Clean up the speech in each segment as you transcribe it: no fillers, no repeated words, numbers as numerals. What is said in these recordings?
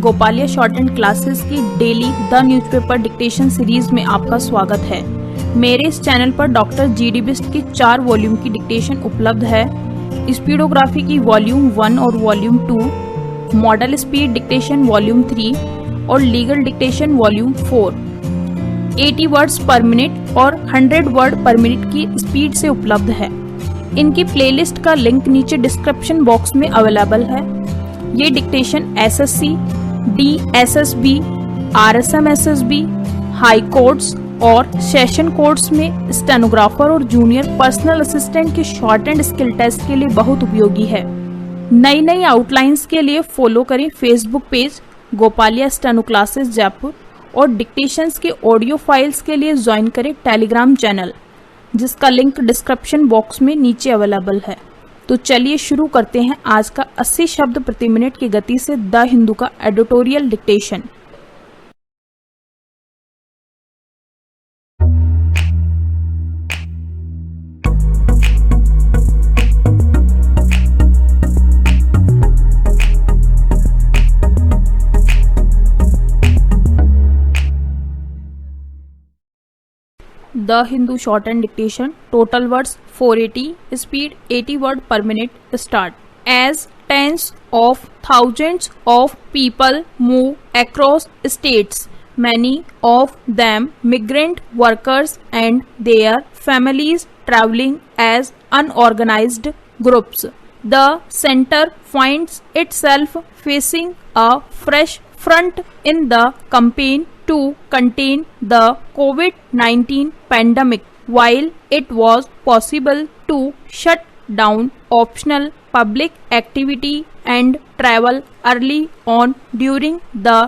गोपालिया short and classes की daily the newspaper dictation series में आपका स्वागत है। मेरे इस चैनल पर डॉक्टर जीडी बिस्ट की 4 वॉल्यूम की डिक्टेशन उपलब्ध है। स्पीडोग्राफी की वॉल्यूम 1 और volume 2, model speed dictation volume 3 और लीगल डिक्टेशन वॉल्यूम 4 80 वर्ड्स पर मिनट और 100 वर्ड पर मिनट की स्पीड से उपलब्ध है। इनकी प्लेलिस्ट का लिंक नीचे डिस्क्रिप्शन बॉक्स में अवेलेबल है। ये dictation SSC, DSSB, RSM SSB, high courts और सेशन कोर्ट्स में स्टेनोग्राफर और जूनियर पर्सनल असिस्टेंट के शॉर्ट एंड स्किल टेस्ट के लिए बहुत उपयोगी है। नई आउटलाइंस के लिए फॉलो करें Facebook page Gopalia steno classes Jaipur और डिक्टेशंस के ऑडियो फाइल्स के लिए ज्वाइन करें टेलीग्राम चैनल, जिसका लिंक डिस्क्रिप्शन बॉक्स में नीचे अवेलेबल है। तो चलिए शुरू करते हैं आज का 80 शब्द प्रति मिनट की गति से द हिंदू का editorial dictation. The Hindu short and dictation, total words 480, speed 80 word पर minute, start. As tens of thousands of people move across states, many of them migrant workers and their families traveling as unorganized groups, the center finds itself facing a fresh front in the campaign to contain the COVID-19 pandemic. While it was possible to shut down optional public activity and travel early on during the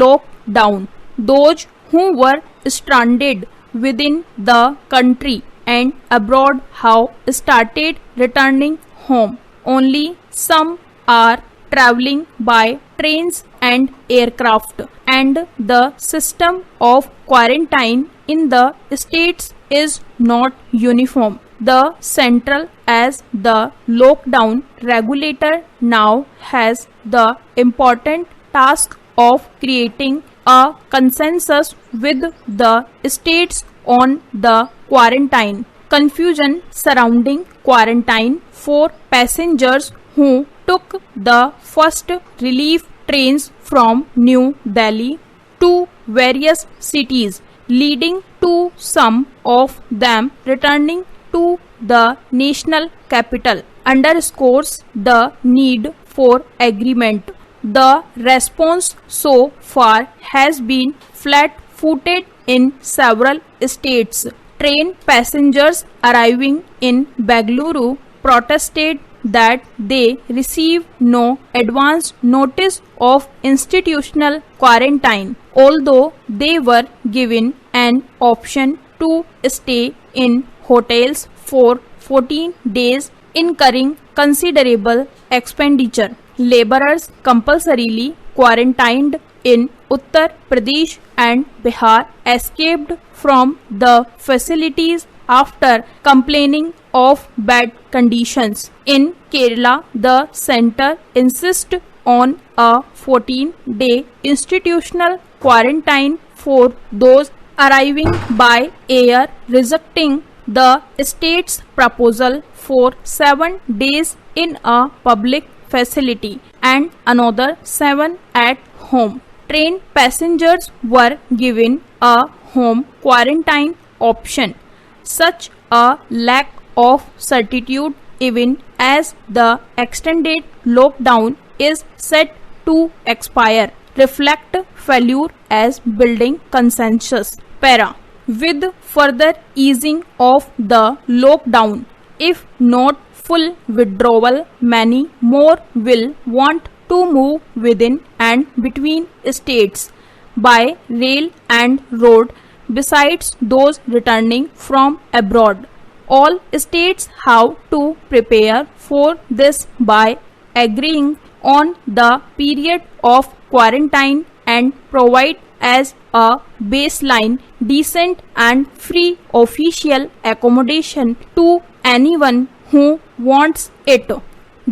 lockdown, those who were stranded within the country and abroad have started returning home. Only some are traveling by trains and aircraft, and the system of quarantine in the states is not uniform. The central, as the lockdown regulator, now has the important task of creating a consensus with the states on the quarantine. Confusion surrounding quarantine for passengers who took the first relief trains from New Delhi to various cities, leading to some of them returning to the national capital, underscores the need for agreement. The response so far has been flat-footed in several states. Train passengers arriving in Bengaluru protested that they received no advance notice of institutional quarantine, although they were given an option to stay in hotels for 14 days, incurring considerable expenditure. Laborers compulsorily quarantined in Uttar Pradesh and Bihar escaped from the facilities after complaining of bad conditions. In Kerala, the center insists on a 14-day institutional quarantine for those arriving by air, rejecting the state's proposal for 7 days in a public facility and another 7 at home. Train passengers were given a home quarantine option. Such a lack of certitude, even as the extended lockdown is set to expire, reflect failure as building consensus. Para. With further easing of the lockdown, if not full withdrawal, many more will want to move within and between states by rail and road, besides those returning from abroad. All states have to prepare for this by agreeing on the period of quarantine and provide as a baseline decent and free official accommodation to anyone who wants it.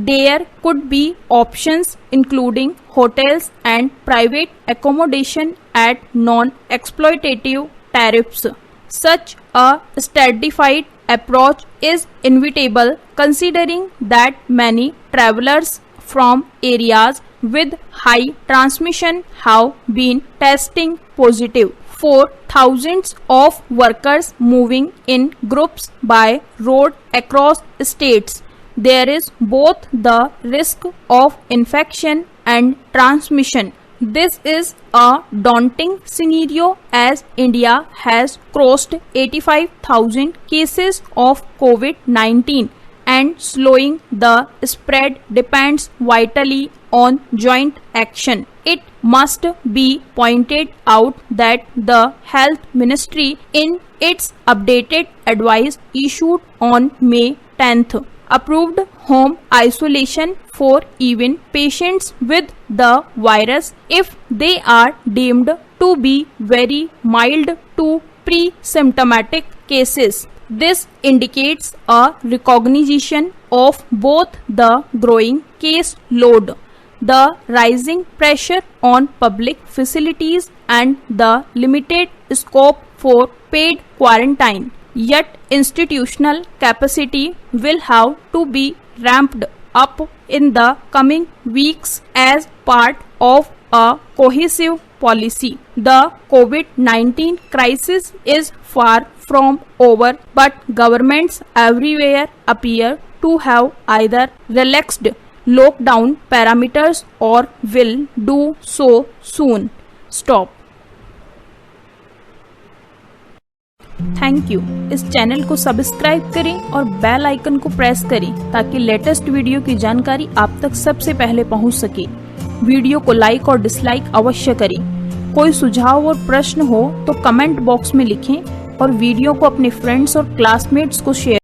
There could be options including hotels and private accommodation at non-exploitative tariffs. Such a stratified approach is inevitable considering that many travelers from areas with high transmission have been testing positive. For thousands of workers moving in groups by road across states, there is both the risk of infection and transmission. This is a daunting scenario as India has crossed 85,000 cases of COVID-19 and slowing the spread depends vitally on joint action. It must be pointed out that the Health Ministry in its updated advice issued on May 10th approved home isolation for even patients with the virus if they are deemed to be very mild to pre-symptomatic cases. This indicates a recognition of both the growing case load, the rising pressure on public facilities and the limited scope for paid quarantine. Yet institutional capacity will have to be ramped up in the coming weeks as part of a cohesive policy. The COVID-19 crisis is far from over, but governments everywhere appear to have either relaxed lockdown parameters or will do so soon. Stop. Thank you. इस channel को subscribe करें और bell icon को press करें ताकि latest video की जानकारी आप तक सबसे पहले पहुंच सके। वीडियो को लाइक और डिसलाइक अवश्य करें। कोई सुझाव और प्रश्न हो तो कमेंट बॉक्स में लिखें और वीडियो को अपने फ्रेंड्स और क्लासमेट्स को शेयर